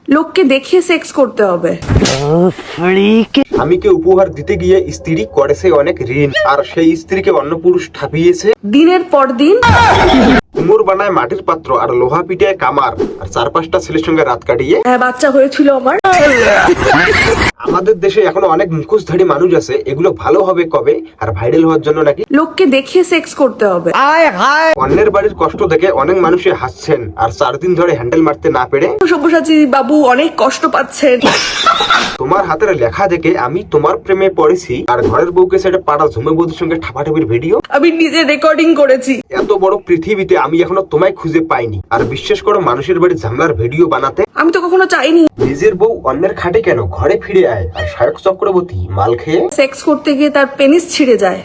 লোককে দেখিয়ে সেক্স করতে হবে। স্বামীকে উপহার দিতে গিয়ে স্ত্রী করেছে অনেক ঋণ, আর সেই স্ত্রীকে অন্য পুরুষ ঠাপিয়েছে দিনের পর দিন। কুমোর বানায় মাটির পাত্র আর লোহা পিটায় কামার, আর 4-5টা ছেলের সঙ্গে রাত কাটিয়ে। হ্যাঁ, বাচ্চা হয়েছিল আমার। আমাদের দেশে এখনো অনেক মুখোশধারী মানুষ আছে, এগুলো ভালো হবে কবে? আর ভাইরাল হওয়ার জন্য নাকি লোককে দেখিয়ে সেক্স করতে হবে। অন্যের বাড়ির কষ্ট দেখে অনেক মানুষই হাসছেন, আর 4 দিন ধরে হ্যান্ডেল মারতে না পেরে সব্যসাচী বাবু অনেক কষ্ট পাচ্ছেন। তোমার হাতের লেখা দেখে আমি তোমার প্রেমে পড়েছি, আর ঘরের বউকে ছেড়ে পাড়া ঝুমে বউদের সঙ্গে ঠাপাঠাপির ভিডিও আমি নিজে রেকর্ডিং করেছি। এত বড় পৃথিবীতে আমি এখনো তোমায় খুঁজে পাইনি। আর বিশ্বাস করো, মানুষের বাড়ি ঝামলার ভিডিও বানাতে আমি তো কখনো চাইনি। নিজের বউ অন্যের খাটে কেন, ঘরে ফিরে আয়। আর শায়ক চক্রবর্তী মাল খেয়ে সেক্স করতে গিয়ে তার পেনিস ছিঁড়ে যায়।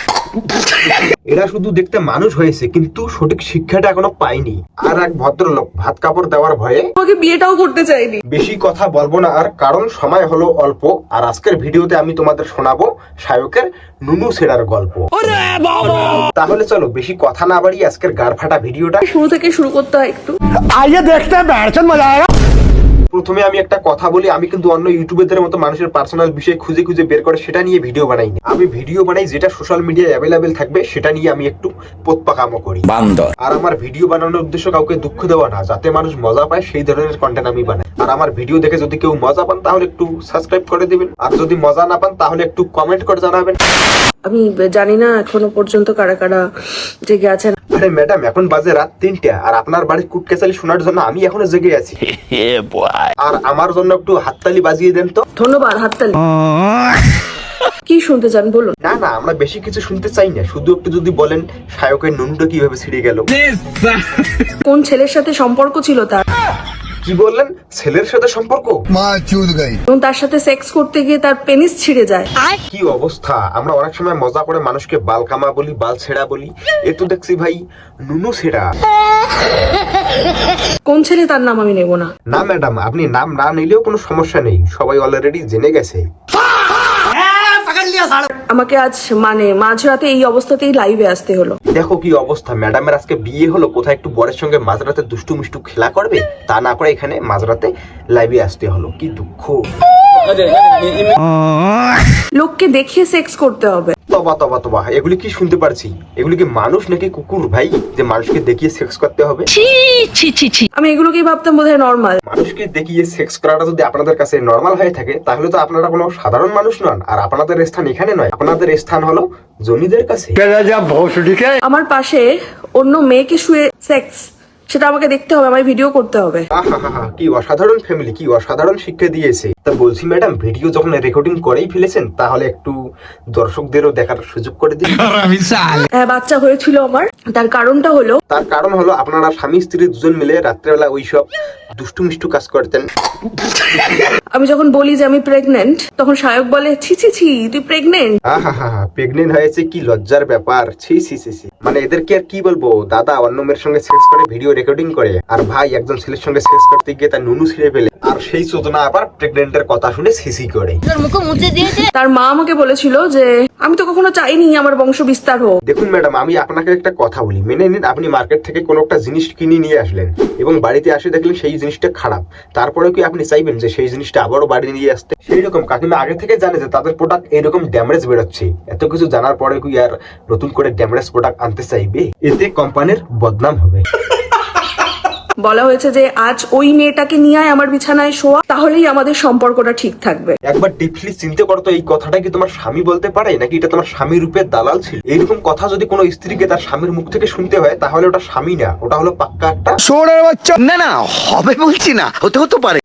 এরা শুধু দেখতে মানুষ হয়েছে, কিন্তু সঠিক শিক্ষাটা এখনো পায়নি। আর এক ভদ্রলোক ভাত কাপড় দেওয়ার ভয়ে আমাকে বিয়েটাও করতে চাইনি। বেশি কথা বলবো না, আর কারণ সময় হলো অল্প। আর আজকের ভিডিওতে আমি তোমাদের শোনাবো শায়কের নুনু ছেড়ার গল্প। তাহলে চলো বেশি কথা না বাড়িয়ে আজকের গাড় ফাটা ভিডিওটা শুরু থেকে শুরু করতে হয় একটু। आइए देखते हैं बैठचंद मजा आएगा। প্রথমে আমি একটা কথা বলি, আমি কিন্তু অন্য ইউটিউবারদের মতো মানুষের পার্সোনাল বিষয় খুঁজে খুঁজে বের করে সেটা নিয়ে ভিডিও বানাই না। আমি ভিডিও বানাই যেটা সোশ্যাল মিডিয়ায় অ্যাভেলেবেল থাকবে, সেটা নিয়ে আমি একটু পোতপাকামো করি। আর আমার ভিডিও বানানোর উদ্দেশ্য কাউকে দুঃখ দেওয়া না, যাতে মানুষ মজা পায় সেই ধরনের কন্টেন্ট আমি বানাই। আর আমার ভিডিও দেখে যদি কেউ মজা পান তাহলে একটু সাবস্ক্রাইব করে দিবেন, আর যদি মজা না পান তাহলে একটু কমেন্ট করে জানাবেন। আমি জানি না এখনো পর্যন্ত কারা কারা জেগে আছেন। আরে ম্যাডাম, এখন বাজে রাত 3টা, আর আপনার বাড়ির কুটকেচালি শোনার জন্য আমি এখনো জেগে আছি। আর আমার জন্য একটু হাততালি বাজিয়ে দেন তো। ধন্যবাদ, হাততালি। কি শুনতে চান বলুন। না না, আমরা বেশি কিছু শুনতে চাই না, শুধু একটু যদি বলেন শায়কের নুনটা কিভাবে ছিঁড়ে গেল। কোন ছেলের সাথে সম্পর্ক ছিল তার, কি বললেন? ছেলের সাথে সম্পর্ক? এবং তার সাথে সেক্স করতে গিয়ে তার পেনিস ছিঁড়ে যায়। কি অবস্থা! আমরা অনেক সময় মজা করে মানুষকে বাল কামা বলি, বাল ছেঁড়া বলি, এ তো দেখছি ভাই নুনু ছেঁড়া। কোন ছেলে তার নাম আমি নেব না। না ম্যাডাম, আপনি নাম না নিলেও কোনো সমস্যা নেই, সবাই অলরেডি জেনে গেছে। আমাকে আজ মাঝরাতে এই অবস্থাতেই লাইভে আসতে হলো। দেখো কি অবস্থা, ম্যাডামের আজকে বিয়ে হলো, কোথায় একটু বরের সঙ্গে মাঝরাতে দুষ্টু মিষ্টু খেলা করবে, তা না করে এখানে মাঝরাতে লাইভে আসতে হলো। কি দুঃখ। লোককে দেখিয়ে সেক্স করতে হবে। তবা তবা তবা, এগুলি কি শুনতে পারছি? এগুলি কি মানুষ নাকি কুকুর ভাই, যে মানুষকে দেখিয়ে সেক্স করতে হবে? আমি এগুলোকেই ভাবতাম বোধহয় নর্মাল। মানুষকে দেখিয়ে সেক্স করাটা যদি আপনাদের কাছে নরমাল হয়ে থাকে, তাহলে তো আপনারা কোনো সাধারণ মানুষ নন, আর আপনাদের স্থান এখানে নয়, আপনাদের স্থান হলো জনিদের কাছে। আমার পাশে অন্য মেয়েকে শুয়ে সেক্স, সেটা আমাকে দেখতে হবে, আমায় ভিডিও করতে হবে। আহা, কি অসাধারণ ফ্যামিলি, কি অসাধারণ শিক্ষা দিয়েছে। তা বলছি ম্যাডাম, ভিডিও যখন রেকর্ডিং করেই ফেলেছেন, তাহলে একটু দর্শকদেরও দেখার সুযোগ করে দিন। হ্যাঁ, বাচ্চা হয়েছিল আমার। তার কারণ হলো আপনারা স্বামী স্ত্রী দুজন মিলে রাত্রেবেলা ওইসব দুষ্টু মিষ্টু কাজ করতেন। আমি যখন বলি যে আমি প্রেগনেন্ট, তখন শায়ক বলে ছি ছি ছি, তুই প্রেগনেন্ট? আহা, প্রেগনেন্ট হয়েছে, কি লজ্জার ব্যাপার। ছি ছি ছি ছি। মানে এদেরকে আর কি বলবো, দাদা অন্য মেয়ের সঙ্গে সেক্স করে ভিডিও রেকর্ডিং করে, আর ভাই একজন ছেলের সঙ্গে সেক্স করতে গিয়ে তার নুনু ছিঁড়ে ফেলে, আর সেই চোদনা আবার প্রেগনেন্টের কথা শুনে সিসি করে। তার মা আমাকে বলেছিল যে আমি তো কখনো চাইনি আমার বংশ বিস্তার হোক। দেখুন ম্যাডাম, আমি আপনাকে একটা কথা বলি, মেনে নিন আপনি মার্কেট থেকে কোনো একটা জিনিস কিনে নিয়ে আসলেন এবং বাড়িতে আসে দেখলেন সেই জিনিসটা খারাপ, তারপরে কি আপনি চাইবেন যে সেই জিনিসটা আবারও বাড়ি নিয়ে আসতে? সেই রকম কাকিমা আগে থেকে জানে যে তাদের প্রোডাক্ট এরকম ড্যামেজ বেরোচ্ছে, এত কিছু জানার পরে কি আর নতুন করে ড্যামেজ প্রোডাক্ট আনতে চাইবে? এতে কোম্পানির বদনাম হবে। বলা হয়েছে যে আজ ওই মেয়েটাকে নিয়ে আমার বিছানায় শোয়া, তাহলেই আমাদের সম্পর্কটা ঠিক থাকবে। একবার ডিপলি চিন্তা করো তো, এই কথাটা কি তোমার স্বামী বলতে পারে, নাকি এটা তোমার স্বামী রূপের দালাল ছিল? এইরকম কথা যদি কোনো স্ত্রীকে তার স্বামীর মুখ থেকে শুনতে হয়, তাহলে ওটা স্বামী না, ওটা হলো পাক্কা একটা না হবে বলছি না, হতে পারে।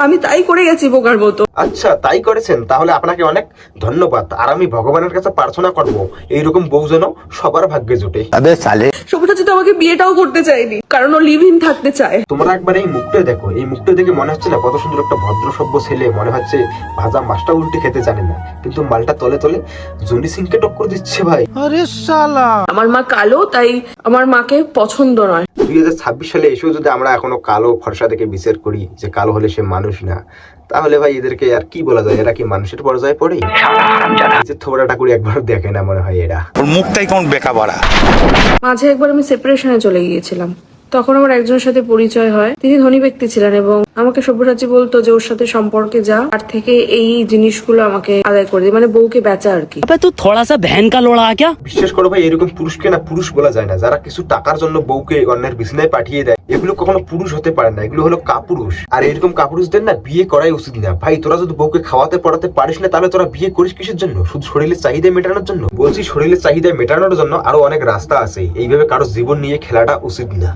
আমি তাই করে গেছি বোকার মতো। আচ্ছা, তাই করেছেন, তাহলে আপনাকে অনেক ধন্যবাদ। আর আমি ভগবানের কাছে প্রার্থনা করবো এইরকম বউ যেন সবার ভাগ্যে জোটে। সবুজাচি তো আমাকে বিয়েটাও করতে চাইনি, কারণ ও লিভ ইন থাকতে চায়। তোমরা একবার এই মুখটা দেখো, এই মুখটা দেখে মনে হচ্ছে না কত সুন্দর একটা ভদ্র সভ্য ছেলে, মনে হচ্ছে ভাজা মাছটা উল্টে খেতে জানে না, কিন্তু মালটা তলে তলে জনি সিংকে টক্কর দিচ্ছে ভাই। আমার মা কালো, তাই আমার মাকে পছন্দ নয়। 2026 সালে এসেও যদি আমরা এখনো কালো ফর্সা দেখে বিচার করি যে কালো হলে সে মানুষ না, তাহলে ভাই এদেরকে আর কি বলা যায়? এরা কি মানুষের পর্যায়ে পড়ে? থোবড়াটা করে একবার দেখে না মনে হয় এরা। ওর মুখটাই কেমন বেকা বাড়া। মাঝে একবার আমি সেপারেশনে চলে গিয়েছিলাম, তখন আমার একজনের সাথে পরিচয় হয়। তিনি ধনী ব্যক্তি ছিলেন এবং আমাকে আমাকে সব্যসাচী বলতো যে ওর সাথে সম্পর্কে যা, তার থেকে এই জিনিসগুলো আমাকে আদায় করে দিই, মানে বউকে বেচা আর কি। अबे तू थोड़ा सा बहन का लोड़ा क्या? বিশ্বাস করো ভাই, এরকম পুরুষকে না পুরুষ বলা যায় না। যারা কিছু টাকার জন্য বউকে অন্যের বিছানায় পাঠিয়ে দেয়, এগুলো কখনো পুরুষ হতে পারে না, এগুলো হলো কাপুরুষ। আর এরকম কাপুরুষদের না বিয়ে করাই উচিত না ভাই। তোরা যদি বউকে খাওয়াতে পড়াতে পারিস না, তাহলে তোরা বিয়ে করিস কিসের জন্য? শুধু শরীরের চাহিদা মেটানোর জন্য? বলছি, শরীরের চাহিদা মেটানোর জন্য আরো অনেক রাস্তা আছে। এইভাবে কারো জীবন নিয়ে খেলাটা উচিত না।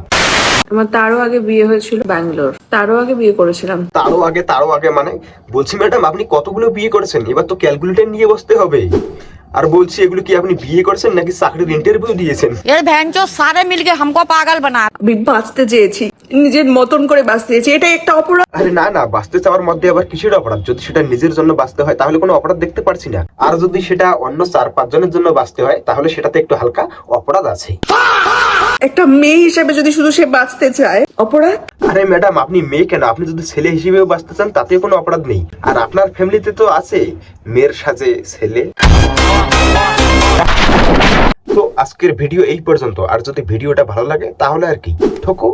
আমার তারও আগে বিয়ে হয়েছিল ব্যাঙ্গালোর, তারও আগে বিয়ে করেছিলাম। তারও আগে মানে? বলছি ম্যাডাম, আপনি কতগুলো বিয়ে করেছেন? এবার তো ক্যালকুলেটর নিয়ে বসতে হবে। আর বলছি, এগুলো কি আপনি বিয়ে করেছেন নাকি চাকরির ইন্টারভিউ দিয়েছেন? ये बहनचोद सारे मिलके हमको पागल बना। আমি বাঁচতে চেয়েছি, নিজের মতন করে বাঁচতে চেয়েছি, এটা একটা অপরাধ। আরে না না, বাঁচতে চাওয়ার মধ্যে আবার কিসের অপরাধ? যদি সেটা নিজের জন্য বাঁচতে হয় তাহলে কোনো অপরাধ দেখতে পারছি না। আর যদি সেটা অন্য 4-5 জনের জন্য বাঁচতে হয় তাহলে সেটাতে একটু হালকা অপরাধ আছে। একটা মেয়ে হিসেবে যদি শুধু সে বাঁচতে চায়, অপরাধ? আরে ম্যাডাম, আপনি মেয়ে কেন, আপনি যদি ছেলে হিসেবেও বাঁচতে চান তাতে কোনো অপরাধ নেই। আর আপনার ফ্যামিলিতে তো আছে মেয়ের সাজে ছেলে। তো আজকের ভিডিও এই পর্যন্ত। আর যদি ভিডিওটা ভালো লাগে তাহলে আর কি ঠোকো।